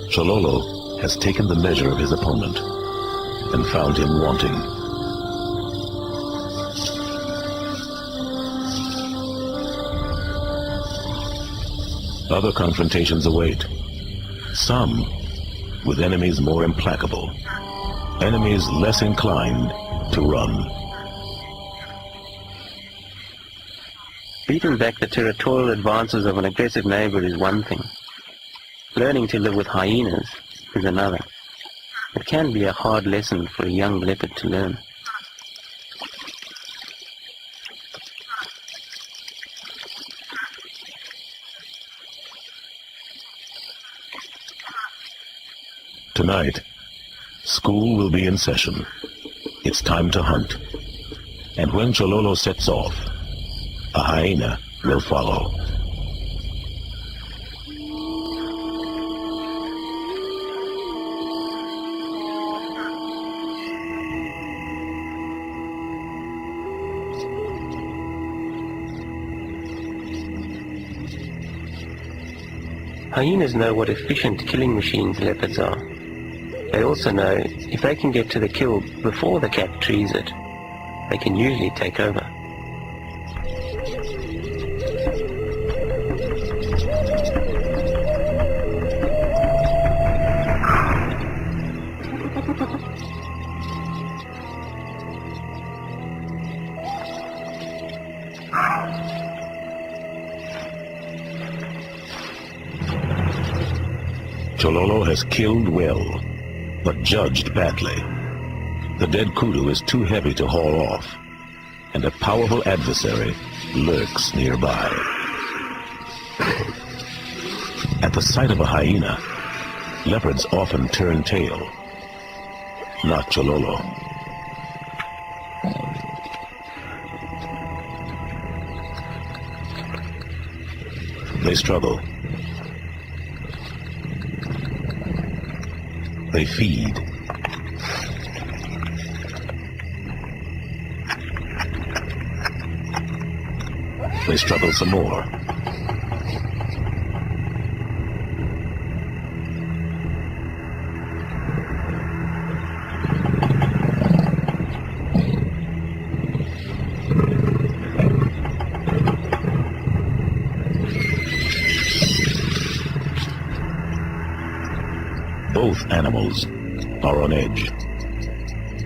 Chololo has taken the measure of his opponent and found him wanting. Other confrontations await, some with enemies more implacable, enemies less inclined to run. Beating back the territorial advances of an aggressive neighbor is one thing. Learning to live with hyenas is another. It can be a hard lesson for a young leopard to learn. Tonight, school will be in session. It's time to hunt. And when Chololo sets off, a hyena will follow. Hyenas know what efficient killing machines leopards are. They also know if they can get to the kill before the cat trees it, they can usually take over. Chololo has killed well, but judged badly. The dead kudu is too heavy to haul off, and a powerful adversary lurks nearby. At the sight of a hyena, leopards often turn tail. Not Chololo. They struggle. They feed. They struggle some more. Both animals are on edge.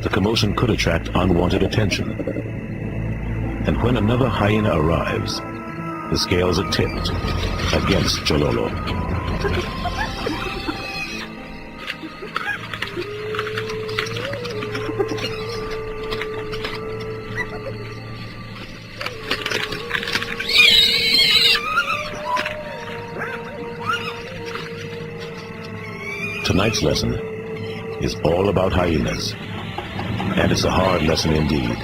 The commotion could attract unwanted attention. And when another hyena arrives, the scales are tipped against Chololo. Tonight's lesson is all about hyenas, and it's a hard lesson indeed.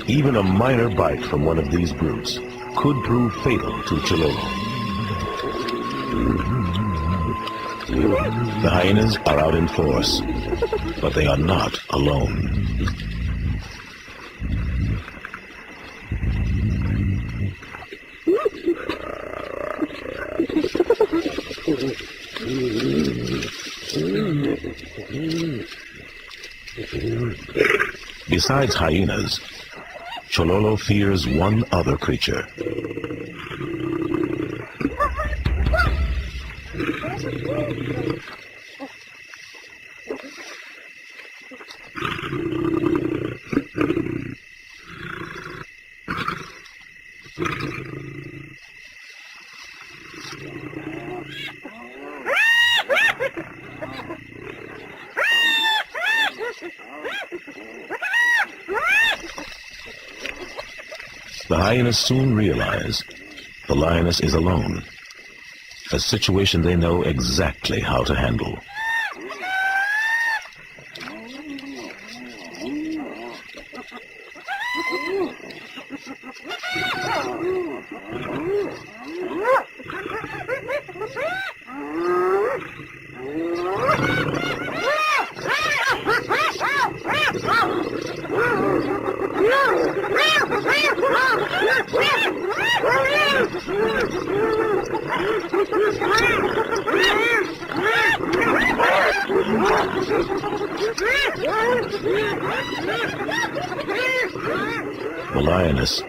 Even a minor bite from one of these brutes could prove fatal to Chololo. The hyenas are out in force, but they are not alone. Besides hyenas, Chololo fears one other creature. The hyenas soon realize the lioness is alone, a situation they know exactly how to handle. The lioness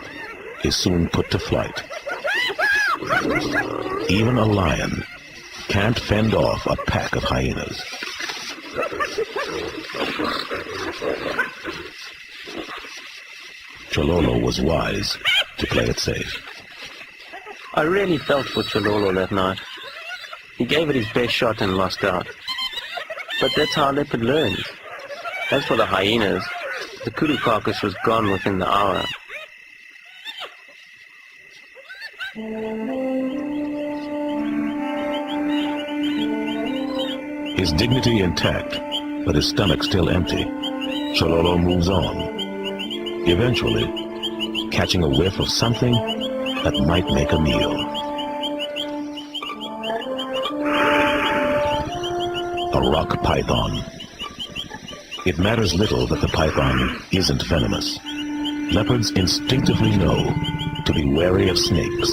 is soon put to flight. Even a lion can't fend off a pack of hyenas. Chololo was wise to play it safe. I really felt for Chololo that night. He gave it his best shot and lost out. But that's how a leopard learns. As for the hyenas, the kudu carcass was gone within the hour. His dignity intact, but his stomach still empty, Chololo moves on, eventually catching a whiff of something that might make a meal. A rock python. It matters little that the python isn't venomous. Leopards instinctively know to be wary of snakes.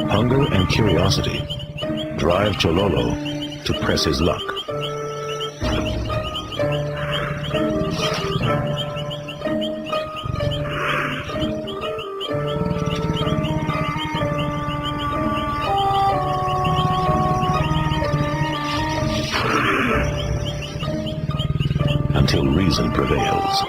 Hunger and curiosity drive Chololo to press his luck. Until reason prevails.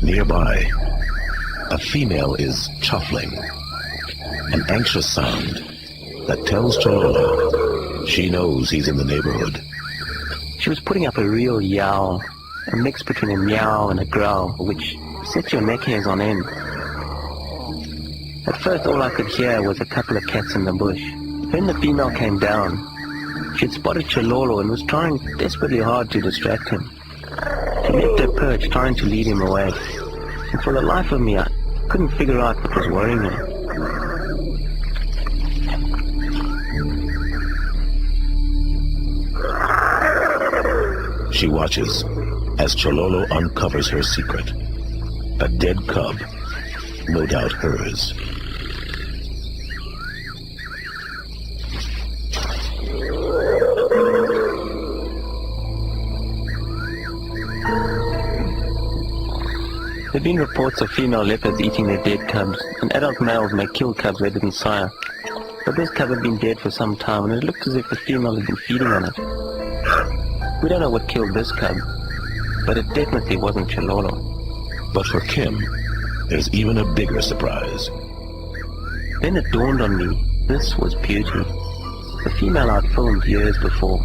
Nearby, a female is chuffling, an anxious sound that tells Chololo she knows he's in the neighborhood. She was putting up a real yowl, a mix between a meow and a growl, which sets your neck hairs on end. At first all I could hear was a couple of cats in the bush. Then the female came down. She had spotted Chololo and was trying desperately hard to distract him. She left her perch trying to lead him away. And for the life of me, I couldn't figure out what was worrying her. She watches as Chololo uncovers her secret. A dead cub, no doubt hers. There have been reports of female leopards eating their dead cubs, and adult males may kill cubs they didn't sire. But this cub had been dead for some time, and it looked as if the female had been feeding on it. We don't know what killed this cub, but it definitely wasn't Chololo. But for Kim, there's even a bigger surprise. Then it dawned on me, this was beauty. The female I'd filmed years before.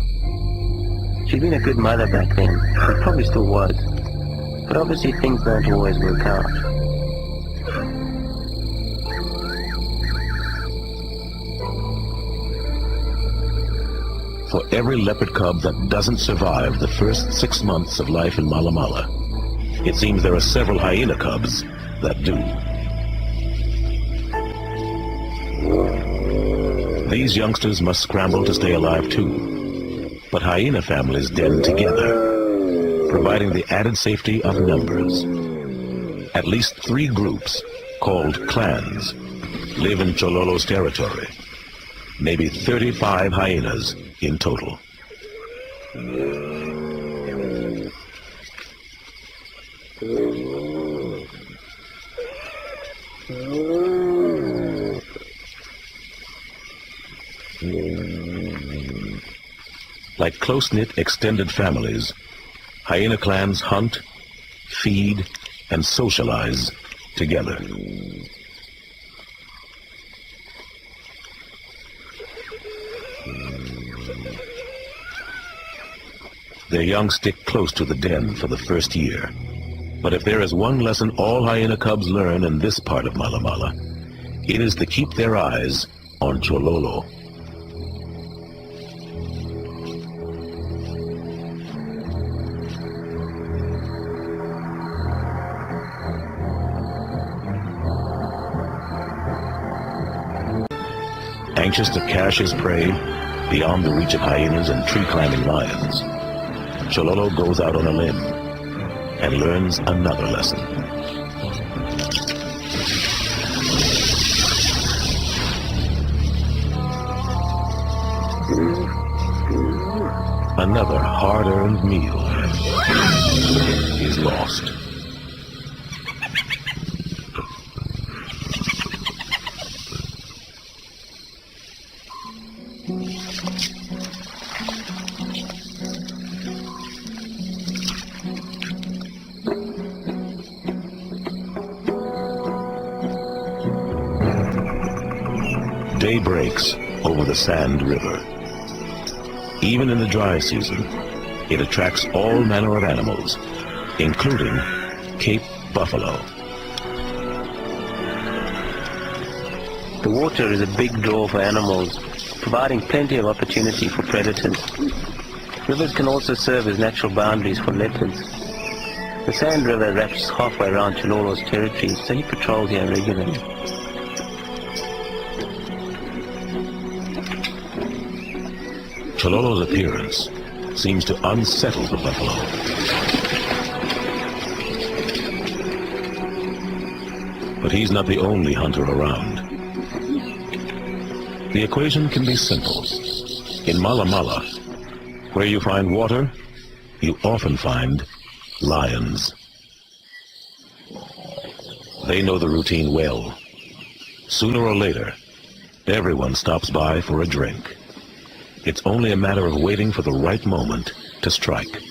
She'd been a good mother back then, and probably still was. But obviously things don't always work out. For every leopard cub that doesn't survive the first 6 months of life in Mala Mala, it seems there are several hyena cubs that do. These youngsters must scramble to stay alive too, but hyena families den together, providing the added safety of numbers. At least 3 groups, called clans, live in Chololo's territory. Maybe 35 hyenas in total. Like close-knit extended families, hyena clans hunt, feed, and socialize together. Their young stick close to the den for the first year. But if there is one lesson all hyena cubs learn in this part of Mala Mala, it is to keep their eyes on Chololo. Anxious to cache his prey beyond the reach of hyenas and tree-climbing lions, Chololo goes out on a limb and learns another lesson. Another hard-earned meal is lost. Day breaks over the Sand River. Even in the dry season, it attracts all manner of animals, including Cape buffalo. The water is a big draw for animals, providing plenty of opportunity for predators. Rivers can also serve as natural boundaries for leopards. The Sand River wraps halfway around Chololo's territory, so he patrols here regularly. Chololo's appearance seems to unsettle the buffalo. But he's not the only hunter around. The equation can be simple. In Mala Mala, where you find water, you often find lions. They know the routine well. Sooner or later, everyone stops by for a drink. It's only a matter of waiting for the right moment to strike.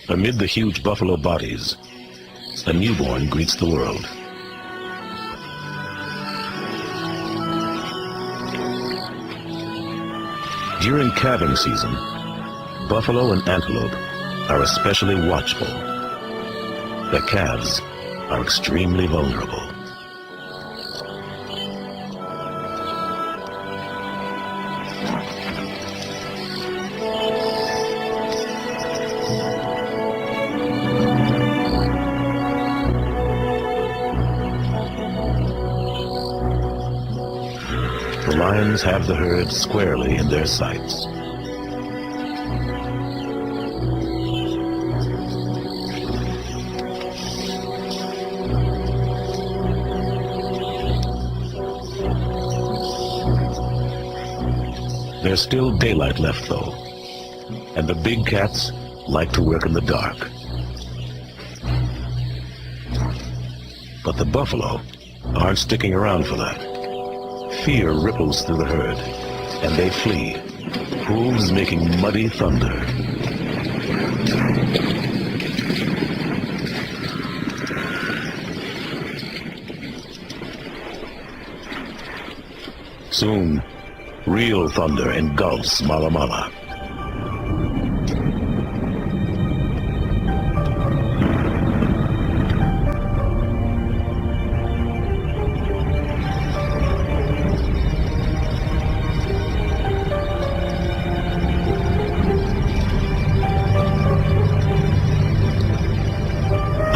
Amid the huge buffalo bodies, a newborn greets the world. During calving season, buffalo and antelope are especially watchful. Their calves are extremely vulnerable. The lions have the herd squarely in their sights. There's still daylight left, though, and the big cats like to work in the dark. But the buffalo aren't sticking around for that. Fear ripples through the herd, and they flee, hooves making muddy thunder. Soon, real thunder engulfs Mala Mala.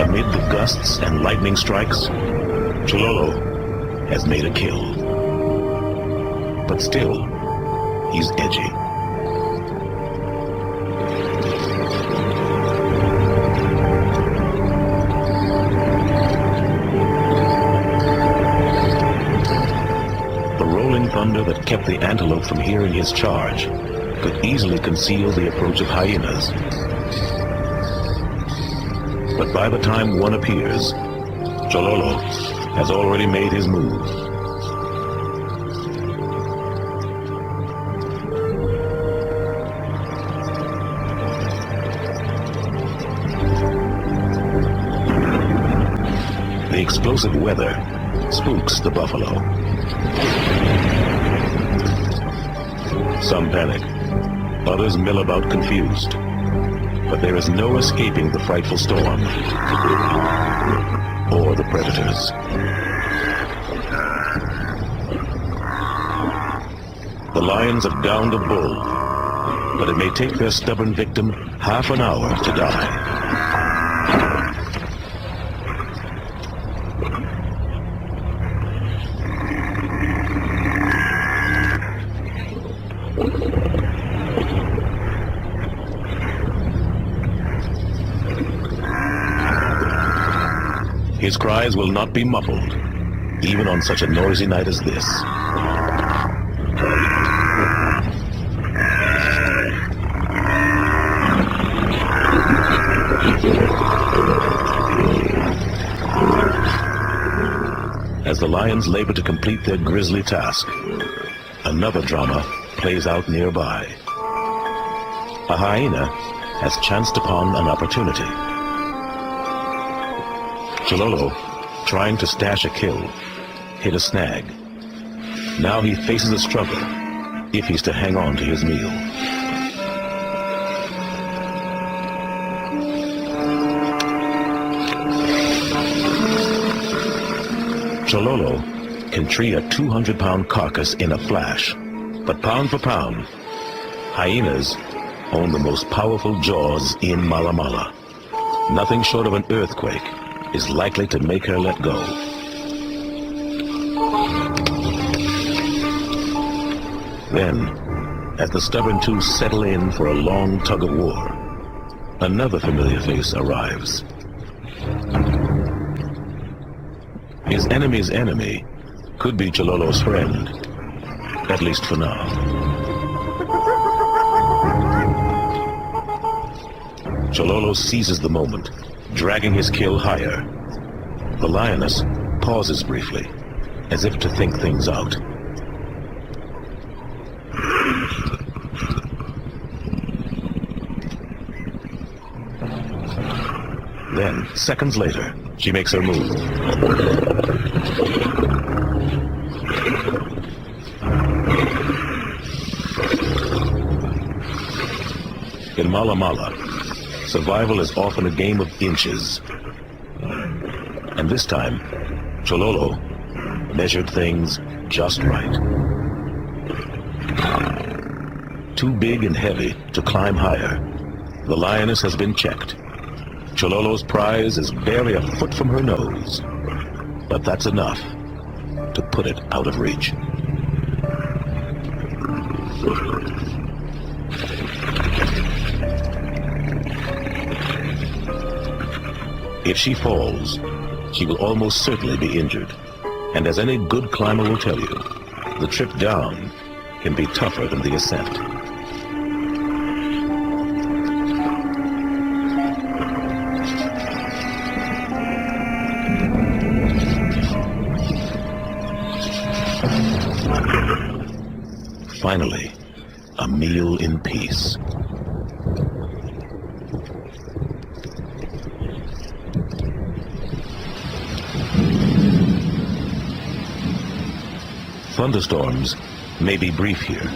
Amid the gusts and lightning strikes, Chololo has made a kill. But still, he's edgy. The rolling thunder that kept the antelope from hearing his charge could easily conceal the approach of hyenas. But by the time one appears, Chololo has already made his move. The explosive weather spooks the buffalo. Some panic, others mill about confused. But there is no escaping the frightful storm or the predator. predators. The lions have downed a bull, but it may take their stubborn victim half an hour to die. His cries will not be muffled, even on such a noisy night as this. As the lions labor to complete their grisly task, another drama plays out nearby. A hyena has chanced upon an opportunity. Chololo, trying to stash a kill, hit a snag. Now he faces a struggle if he's to hang on to his meal. Chololo can tree a 200-pound carcass in a flash, but pound for pound, hyenas own the most powerful jaws in Mala Mala. Nothing short of an earthquake is likely to make her let go. Then, as the stubborn two settle in for a long tug of war, another familiar face arrives. His enemy's enemy could be Chololo's friend, at least for now. Chololo seizes the moment, dragging his kill higher. The lioness pauses briefly, as if to think things out. Then, seconds later, she makes her move. In Mala Mala, survival is often a game of inches. And this time, Chololo measured things just right. Too big and heavy to climb higher, the lioness has been checked. Chololo's prize is barely a foot from her nose, but that's enough to put it out of reach. If she falls, she will almost certainly be injured. And as any good climber will tell you, the trip down can be tougher than the ascent. Finally, a meal in peace. Thunderstorms may be brief here,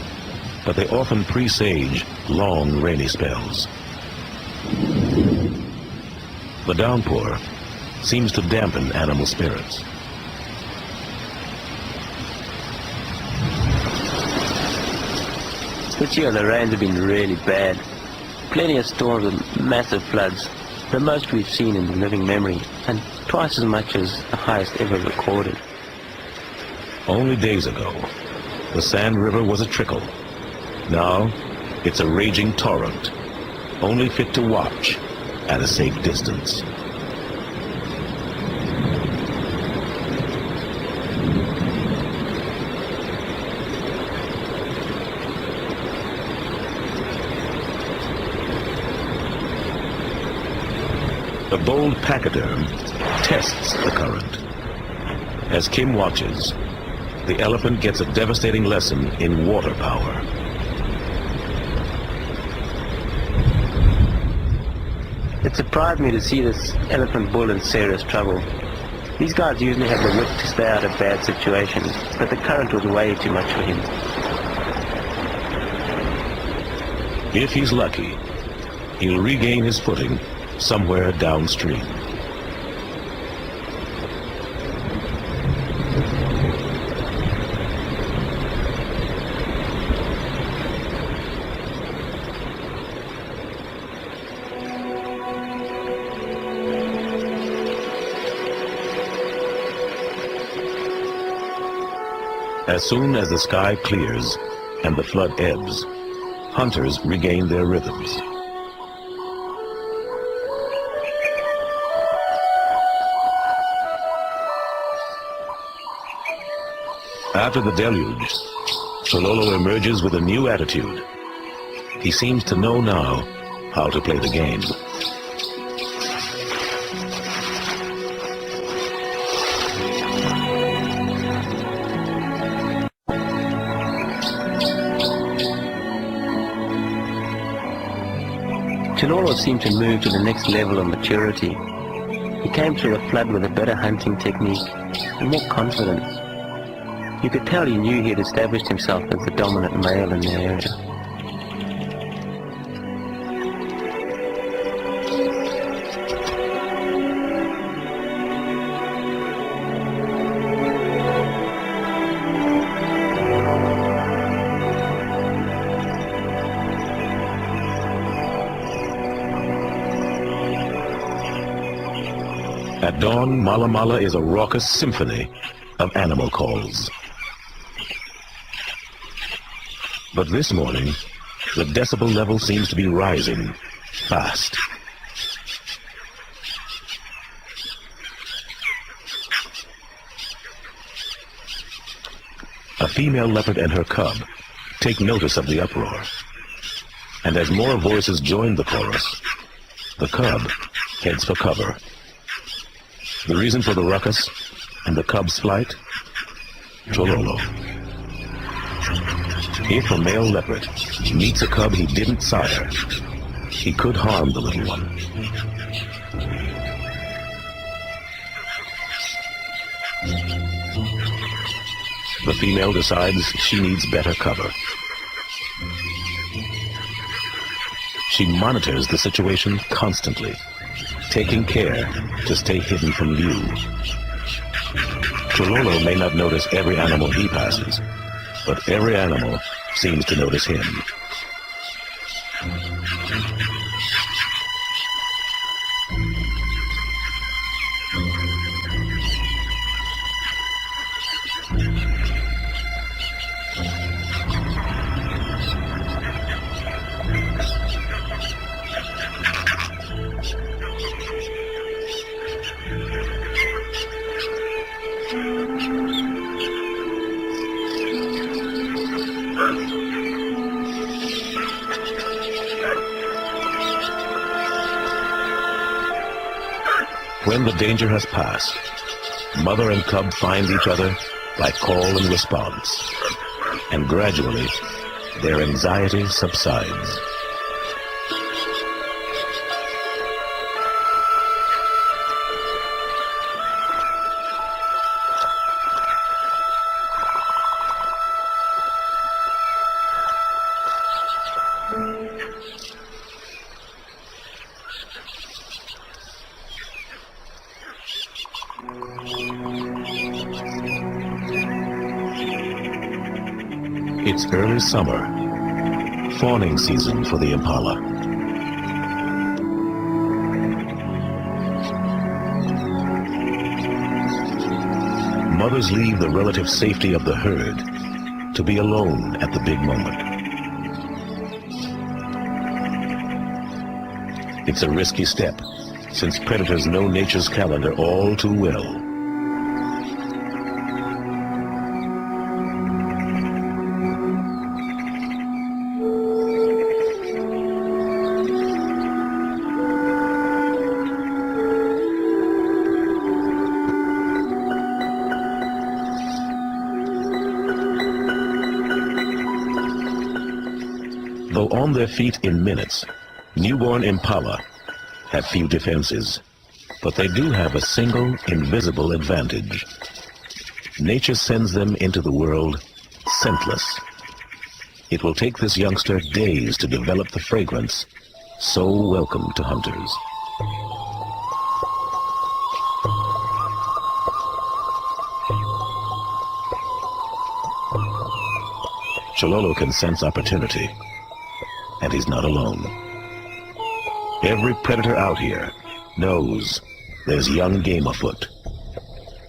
but they often presage long rainy spells. The downpour seems to dampen animal spirits. This year the rains have been really bad. Plenty of storms with massive floods, the most we've seen in living memory, and twice as much as the highest ever recorded. Only days ago, the Sand River was a trickle. Now, it's a raging torrent, only fit to watch at a safe distance. The bold pachyderm tests the current. As Kim watches, the elephant gets a devastating lesson in water power. It surprised me to see this elephant bull in serious trouble. These guys usually have the wit to stay out of bad situations, but the current was way too much for him. If he's lucky, he'll regain his footing somewhere downstream. As soon as the sky clears and the flood ebbs, hunters regain their rhythms. After the deluge, Chololo emerges with a new attitude. He seems to know now how to play the game. Chololo seemed to move to the next level of maturity. He came through the flood with a better hunting technique and more confidence. You could tell he knew he had established himself as the dominant male in the area. At dawn, Mala Mala is a raucous symphony of animal calls. But this morning, the decibel level seems to be rising fast. A female leopard and her cub take notice of the uproar. And as more voices join the chorus, the cub heads for cover. The reason for the ruckus and the cub's flight? Chololo. If a male leopard meets a cub he didn't sire, he could harm the little one. The female decides she needs better cover. She monitors the situation constantly, taking care to stay hidden from view. Chololo may not notice every animal he passes, but every animal seems to notice him. When the danger has passed, mother and cub find each other by call and response, and gradually their anxiety subsides. It's early summer, fawning season for the impala. Mothers leave the relative safety of the herd to be alone at the big moment. It's a risky step, since predators know nature's calendar all too well. Though on their feet in minutes, newborn impala have few defenses, but they do have a single invisible advantage. Nature sends them into the world scentless. It will take this youngster days to develop the fragrance so welcome to hunters. Chololo can sense opportunity, and he's not alone. Every predator out here knows there's young game afoot.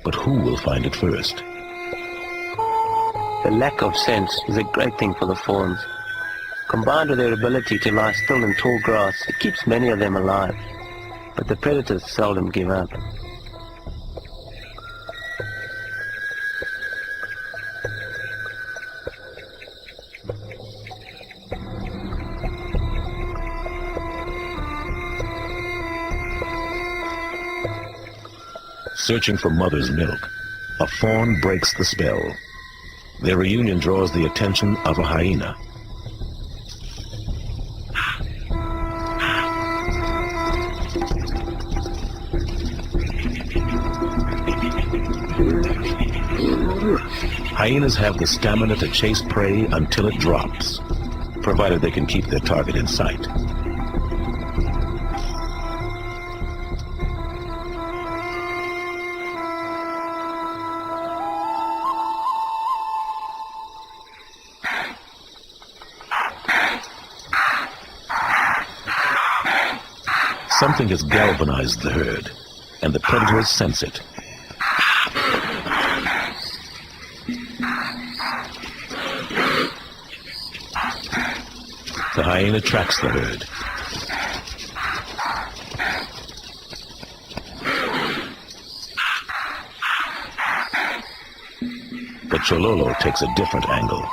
But who will find it first? The lack of sense is a great thing for the fawns. Combined with their ability to lie still in tall grass, it keeps many of them alive. But the predators seldom give up. Searching for mother's milk, a fawn breaks the spell. Their reunion draws the attention of a hyena. Hyenas have the stamina to chase prey until it drops, provided they can keep their target in sight. Something has galvanized the herd, and the predators sense it. The hyena tracks the herd. But Chololo takes a different angle.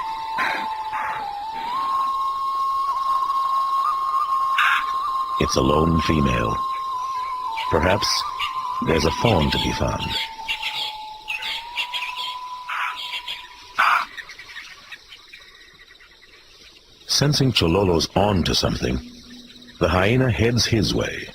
It's a lone female. Perhaps there's a fawn to be found. Sensing Chololo's on to something, the hyena heads his way.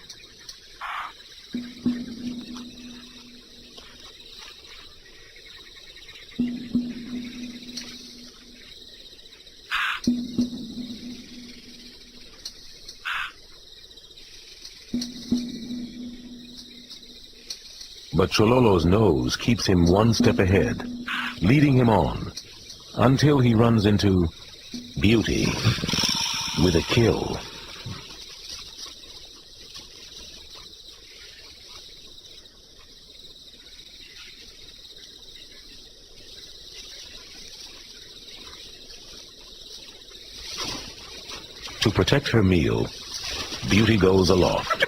But Chololo's nose keeps him one step ahead, leading him on, until he runs into Beauty with a kill. To protect her meal, Beauty goes aloft.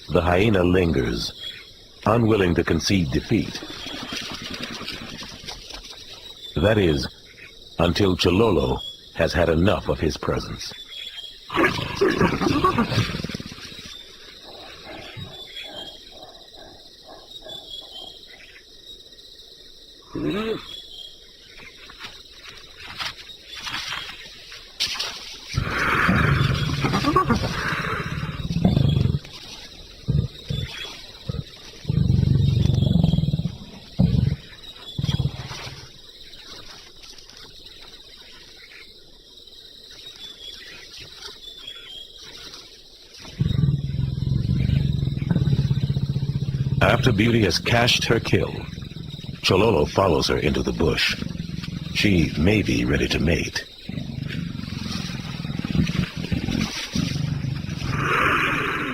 The hyena lingers, unwilling to concede defeat. That is, until Chololo has had enough of his presence. After Beauty has cashed her kill, Chololo follows her into the bush. She may be ready to mate.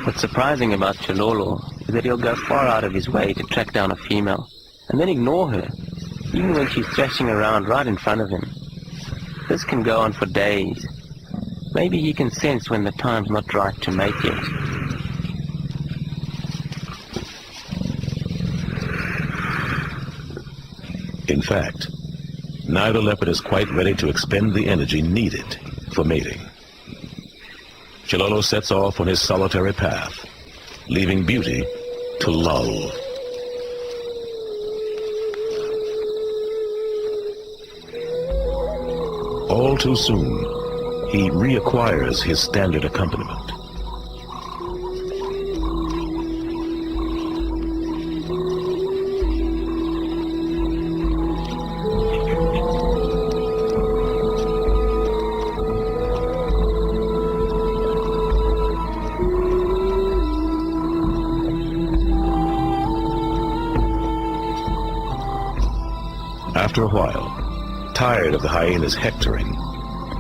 What's surprising about Chololo is that he'll go far out of his way to track down a female, and then ignore her, even when she's thrashing around right in front of him. This can go on for days. Maybe he can sense when the time's not right to mate yet. In fact, neither leopard is quite ready to expend the energy needed for mating. Chololo sets off on his solitary path, leaving Beauty to lull. All too soon, he reacquires his standard accompaniment. After a while, tired of the hyena's hectoring,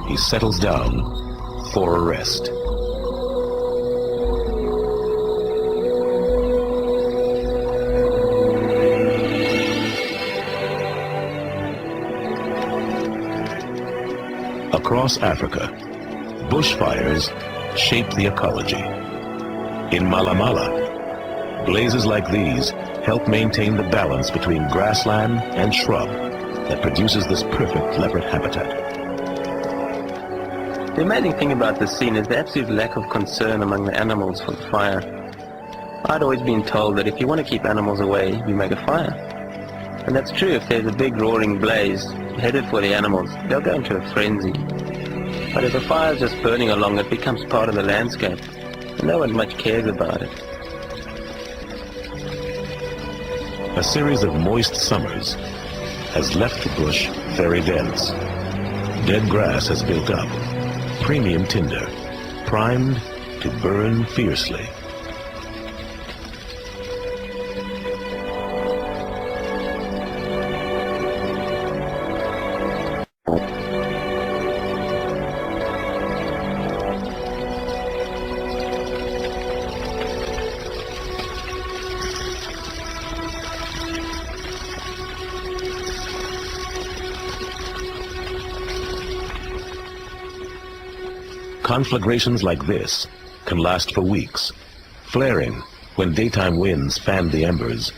he settles down for a rest. Across Africa, bushfires shape the ecology. In Malamala, blazes like these help maintain the balance between grassland and shrub that produces this perfect leopard habitat. The amazing thing about this scene is the absolute lack of concern among the animals for the fire. I'd always been told that if you want to keep animals away, you make a fire. And that's true. If there's a big roaring blaze headed for the animals, they'll go into a frenzy. But if the fire's just burning along, it becomes part of the landscape, and no one much cares about it. A series of moist summers has left the bush very dense. Dead grass has built up, premium tinder, primed to burn fiercely. Conflagrations like this can last for weeks, flaring when daytime winds fan the embers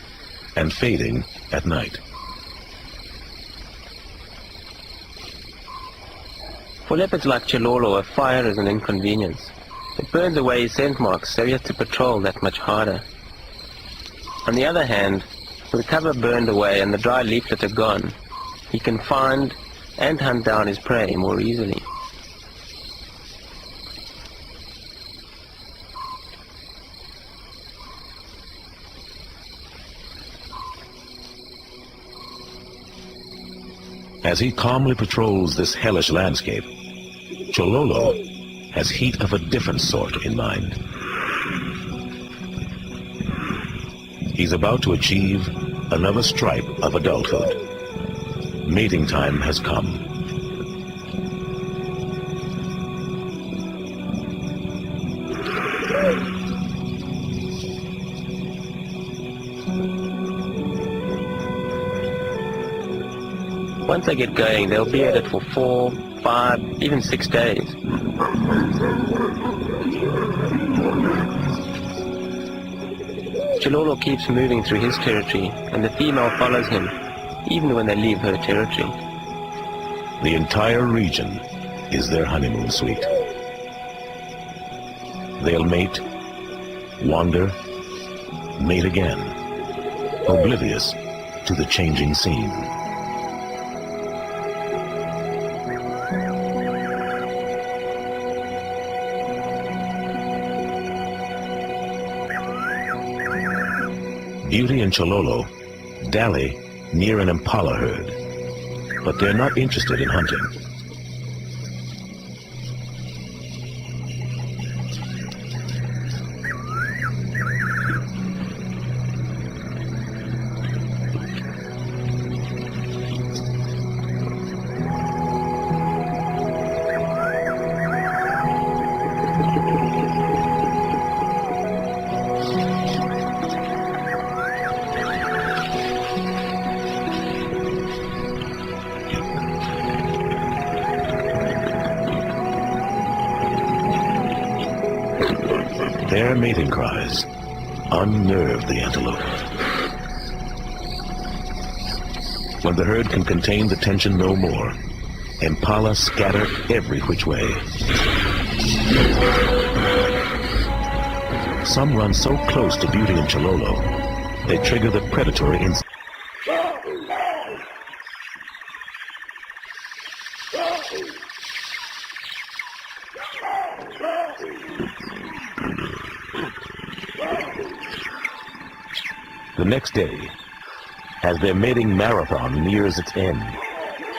and fading at night. For leopards like Chilolo, a fire is an inconvenience. It burns away his scent marks, so he has to patrol that much harder. On the other hand, with the cover burned away and the dry leaf litter gone, he can find and hunt down his prey more easily. As he calmly patrols this hellish landscape, Chololo has heat of a different sort in mind. He's about to achieve another stripe of adulthood. Mating time has come. Once they get going, they'll be at it for 4, 5, even 6 days. Chilolo keeps moving through his territory, and the female follows him, even when they leave her territory. The entire region is their honeymoon suite. They'll mate, wander, mate again, oblivious to the changing scene. Beauty and Chololo dally near an impala herd, but they're not interested in hunting. Their mating cries unnerve the antelope. When the herd can contain the tension no more, impala scatter every which way. Some run so close to Beauty and Chololo, they trigger the predatory instinct. The next day, as their mating marathon nears its end,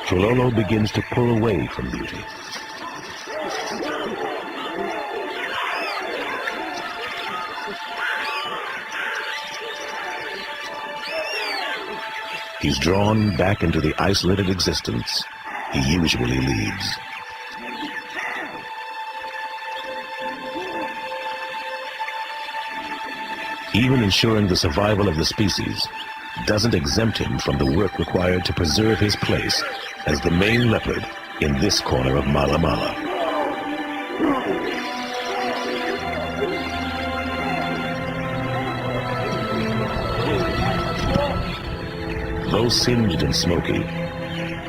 Chololo begins to pull away from Beauty. He's drawn back into the isolated existence he usually leads. Even ensuring the survival of the species doesn't exempt him from the work required to preserve his place as the main leopard in this corner of Mala Mala. Though singed and smoky,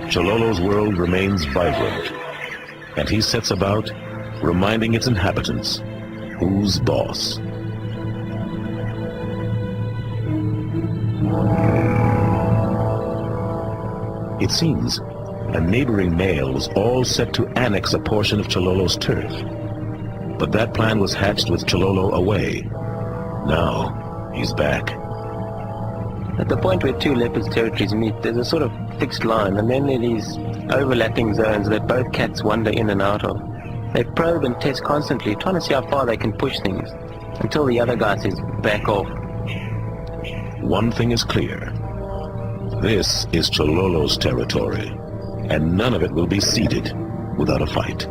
Chololo's world remains vibrant, and he sets about reminding its inhabitants who's boss. It seems a neighboring male was all set to annex a portion of Chololo's turf, but that plan was hatched with Chololo away. Now he's back. At the point where two leopards' territories meet, there's a sort of fixed line, and then there are these overlapping zones that both cats wander in and out of. They probe and test constantly, trying to see how far they can push things, until the other guy says, back off. One thing is clear. This is Chololo's territory, and none of it will be ceded without a fight.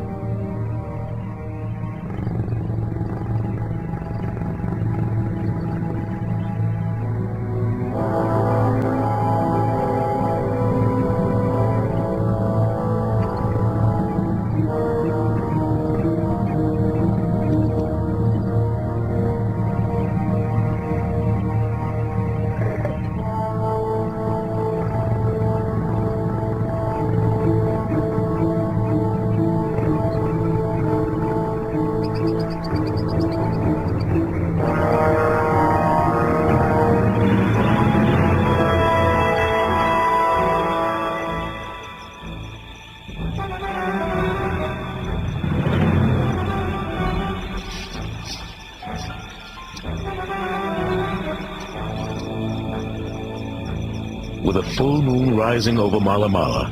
With a full moon rising over Mala Mala,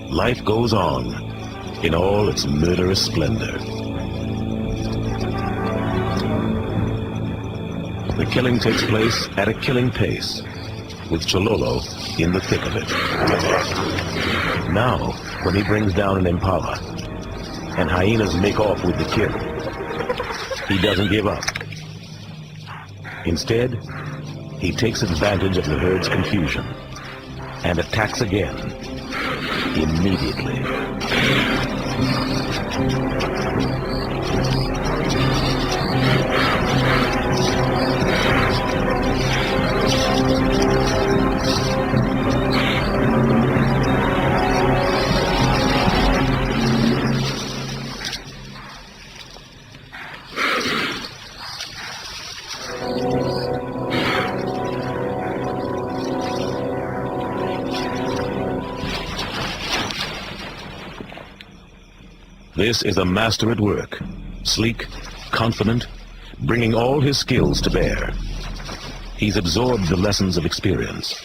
life goes on in all its murderous splendor. The killing takes place at a killing pace, with Chololo in the thick of it. Now, when he brings down an impala, and hyenas make off with the kill, he doesn't give up. Instead, he takes advantage of the herd's confusion and attacks again, immediately. This is a master at work, sleek, confident, bringing all his skills to bear. He's absorbed the lessons of experience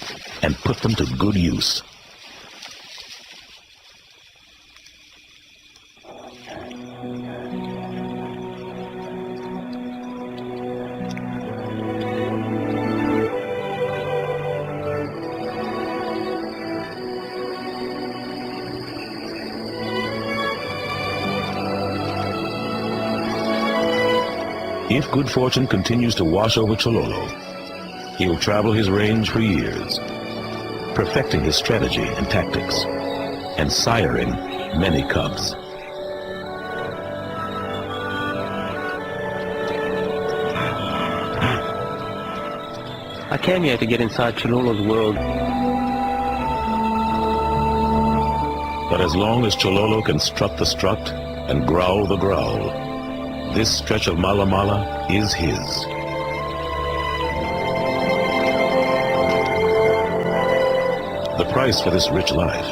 and put them to good use. If good fortune continues to wash over Chololo, he'll travel his range for years, perfecting his strategy and tactics, and siring many cubs. I came here to get inside Chololo's world. But as long as Chololo can strut the strut and growl the growl, this stretch of Mala Mala is his. The price for this rich life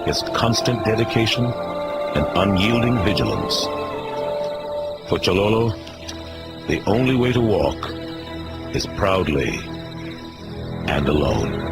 is constant dedication and unyielding vigilance. For Chololo, the only way to walk is proudly and alone.